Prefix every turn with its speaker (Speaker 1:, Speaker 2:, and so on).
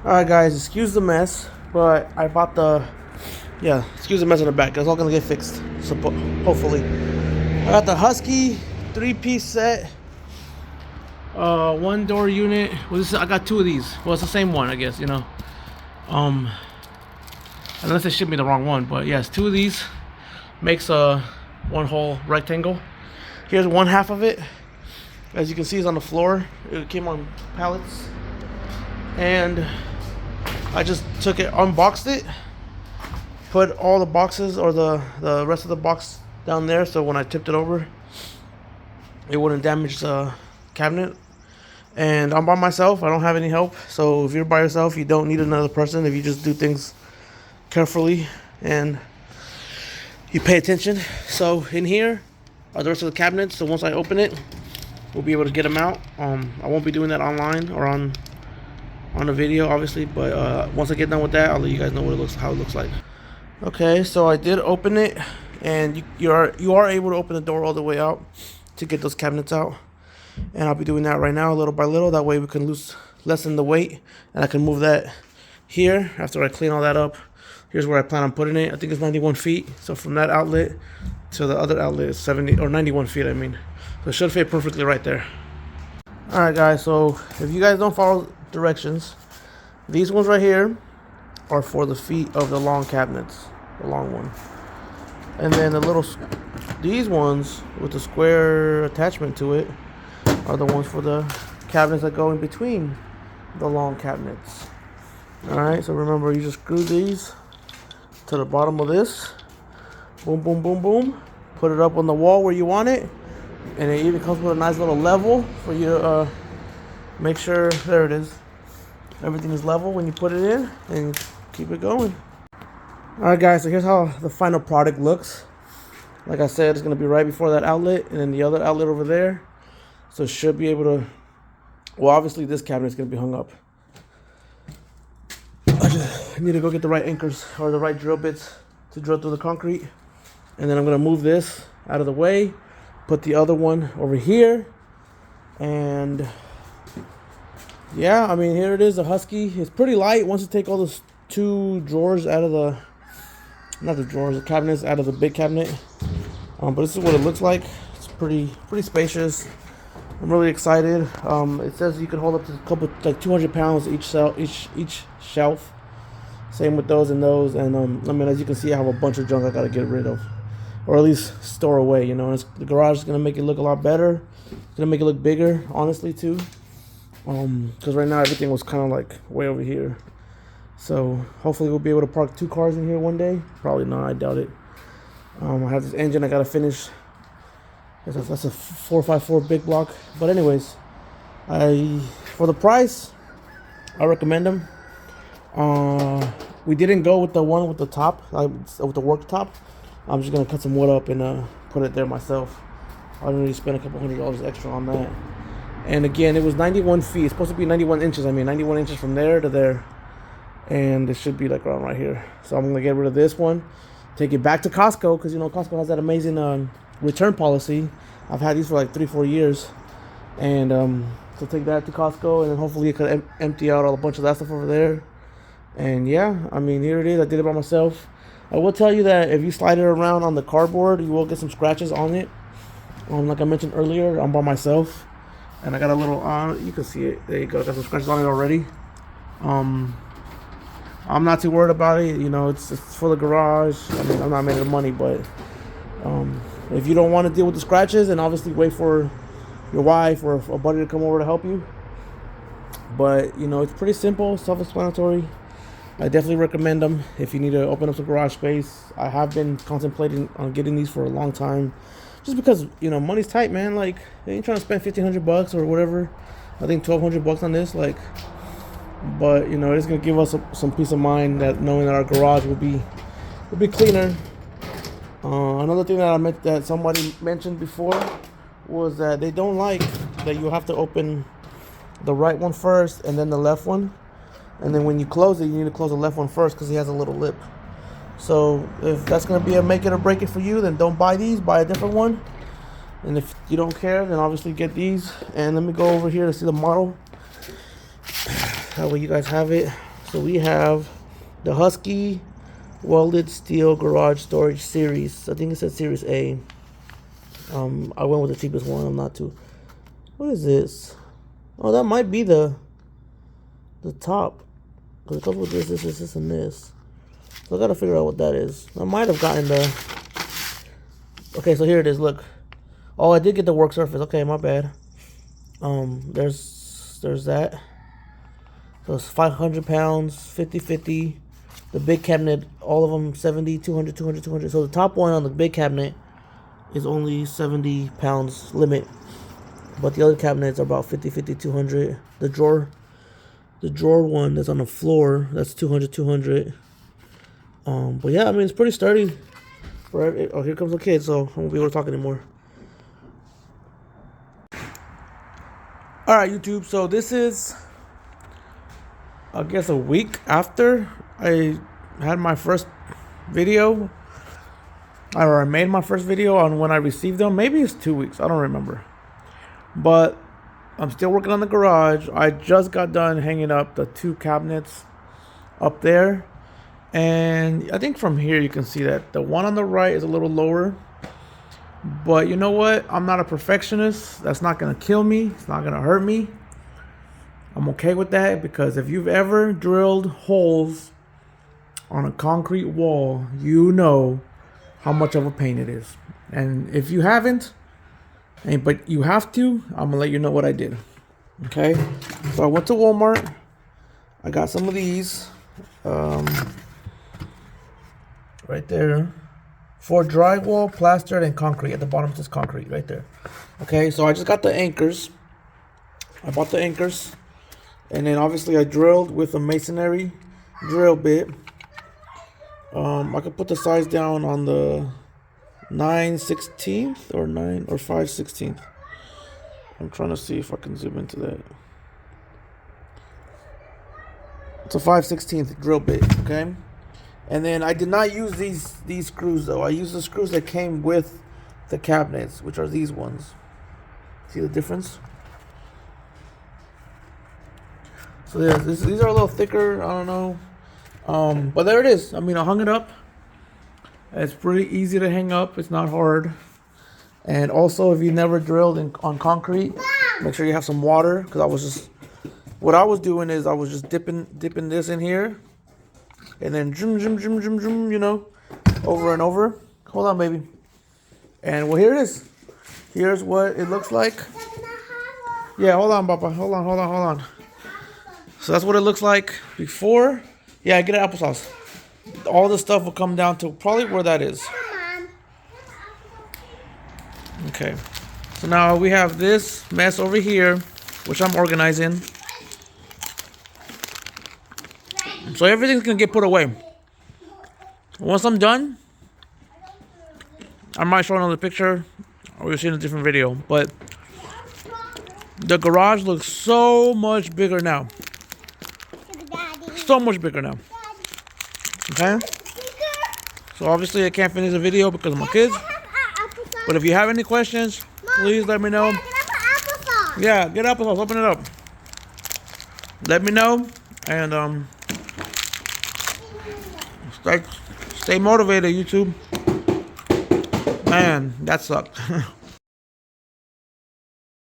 Speaker 1: Alright guys, excuse the mess, but I bought excuse the mess in the back. It's all gonna get fixed, hopefully. I got the Husky 3-piece set, one door unit. Well, I got two of these. Well, it's the same one, I guess, you know. Unless they shipped me the wrong one, but yes, two of these makes a one whole rectangle. Here's one half of it. As you can see, it's on the floor. It came on pallets, and I just took it, unboxed it, put all the boxes or the rest of the box down there, so when I tipped it over, it wouldn't damage the cabinet. And I'm by myself. I don't have any help. So if you're by yourself, you don't need another person. If you just do things carefully and you pay attention. So in here are the rest of the cabinets. So once I open it, we'll be able to get them out. I won't be doing that online or on a video, obviously, but once I get done with that, I'll let you guys know how it looks like. Okay, so I did open it, and you are able to open the door all the way out to get those cabinets out, and I'll be doing that right now, little by little. That way we can lessen the weight, and I can move that here after I clean all that up. Here's where I plan on putting it. I think it's 91 feet, so from that outlet to the other outlet is 70 or 91 feet, I mean. So it should fit perfectly right there. All right, guys, so if you guys don't follow directions, these ones right here are for the feet of the long cabinets, the long one, and then these ones with the square attachment to it are the ones for the cabinets that go in between the long cabinets. All right, so remember, you just screw these to the bottom of this, boom boom boom boom, put it up on the wall where you want it, and it even comes with a nice little level for you to make sure, there it is, everything is level when you put it in, and keep it going. Alright guys, so here's how the final product looks. Like I said, it's going to be right before that outlet, and then the other outlet over there. So it should be able to, well, obviously this cabinet is going to be hung up. I need to go get the right anchors or the right drill bits to drill through the concrete. And then I'm going to move this out of the way, put the other one over here, and yeah, I mean, here it is, the Husky. It's pretty light once you take all those two drawers out of the, not the drawers, the cabinets out of the big cabinet. But this is what it looks like. It's pretty spacious. I'm really excited. It says you can hold up to a couple, like 200 pounds each shelf. Same with those and those. And I mean, as you can see, I have a bunch of junk I gotta get rid of, or at least store away. You know, the garage is gonna make it look a lot better. It's gonna make it look bigger, honestly, too. Because right now everything was kind of like way over here. So hopefully we'll be able to park 2 cars in here one day. Probably not, I doubt it. I have this engine I gotta finish. That's a 454 big block. But anyways, for the price, I recommend them. We didn't go with the one with the top, with the work top. I'm just gonna cut some wood up and put it there myself. I didn't really spend a couple $100 extra on that. And again, it was 91 feet. It's supposed to be 91 inches. I mean, 91 inches from there to there. And it should be like around right here. So I'm going to get rid of this one. Take it back to Costco, because, you know, Costco has that amazing return policy. I've had these for like 3-4 years. And so take that to Costco, and then hopefully it could empty out a bunch of that stuff over there. And yeah, I mean, here it is. I did it by myself. I will tell you that if you slide it around on the cardboard, you will get some scratches on it. Like I mentioned earlier, I'm by myself. And I got a little, you can see it. There you go. Got some scratches on it already. I'm not too worried about it. You know, it's for the garage. I mean, I'm not making the money, but if you don't want to deal with the scratches, then obviously wait for your wife or a buddy to come over to help you. But, you know, it's pretty simple, self-explanatory. I definitely recommend them if you need to open up some garage space. I have been contemplating on getting these for a long time. Just because, you know, money's tight, man. Like, they ain't trying to spend $1,500 or whatever. I think $1,200 on this. Like, but you know, it's gonna give us some peace of mind that knowing that our garage will be cleaner. Another thing that somebody mentioned before was that they don't like that you have to open the right one first and then the left one, and then when you close it, you need to close the left one first because he has a little lip. So if that's going to be a make it or break it for you, then don't buy these, buy a different one. And if you don't care, then obviously get these. And let me go over here to see the model. That way you guys have it. So we have the Husky Welded Steel Garage Storage Series. I think it said Series A. I went with the cheapest one. I'm not too. What is this? Oh, that might be the top. Because it comes with this, and this. So I gotta figure out what that is. I might have gotten the. Okay, so here it is. Look. Oh, I did get the work surface. Okay, my bad. There's that. So it's 500 pounds, 50-50. The big cabinet, all of them 70, 200, 200, 200. So the top one on the big cabinet is only 70 pounds limit. But the other cabinets are about 50-50, 200. The drawer one that's on the floor, that's 200, 200. But yeah, I mean, it's pretty sturdy. Oh, here comes the kid, so I won't be able to talk anymore. Alright, YouTube, so this is, I guess, a week after I had my first video, or I made my first video on when I received them. Maybe it's 2 weeks, I don't remember. But I'm still working on the garage. I just got done hanging up the 2 cabinets up there. And I think from here you can see that the one on the right is a little lower. But you know what? I'm not a perfectionist. That's not going to kill me. It's not going to hurt me. I'm okay with that, because if you've ever drilled holes on a concrete wall, you know how much of a pain it is. And if you haven't, but you have to, I'm going to let you know what I did. Okay? So I went to Walmart. I got some of these. Right there. For drywall, plastered, and concrete. At the bottom it says concrete right there. Okay, so I just got the anchors. I bought the anchors. And then obviously I drilled with a masonry drill bit. I could put the size down on the 9/16 or 5/16. I'm trying to see if I can zoom into that. It's a 5/16 drill bit, okay? And then I did not use these screws though. I used the screws that came with the cabinets, which are these ones. See the difference? So yeah, these are a little thicker. I don't know, but there it is. I mean, I hung it up. It's pretty easy to hang up. It's not hard. And also, if you never drilled on concrete, make sure you have some water. Because what I was doing is I was just dipping this in here, and then you know, over and over. Hold on, baby. And well, here it is. Here's what it looks like. Yeah, hold on, Papa. Hold on. So that's what it looks like before. Yeah, get an applesauce. All this stuff will come down to probably where that is. Okay. So now we have this mess over here, which I'm organizing. So everything's going to get put away. Once I'm done, I might show another picture, or you'll see in a different video. But the garage looks so much bigger now. So much bigger now. Okay? So obviously I can't finish the video because of my kids. But if you have any questions, please let me know. Yeah, get applesauce. Open it up. Let me know. And stay motivated, YouTube. Man, that sucked.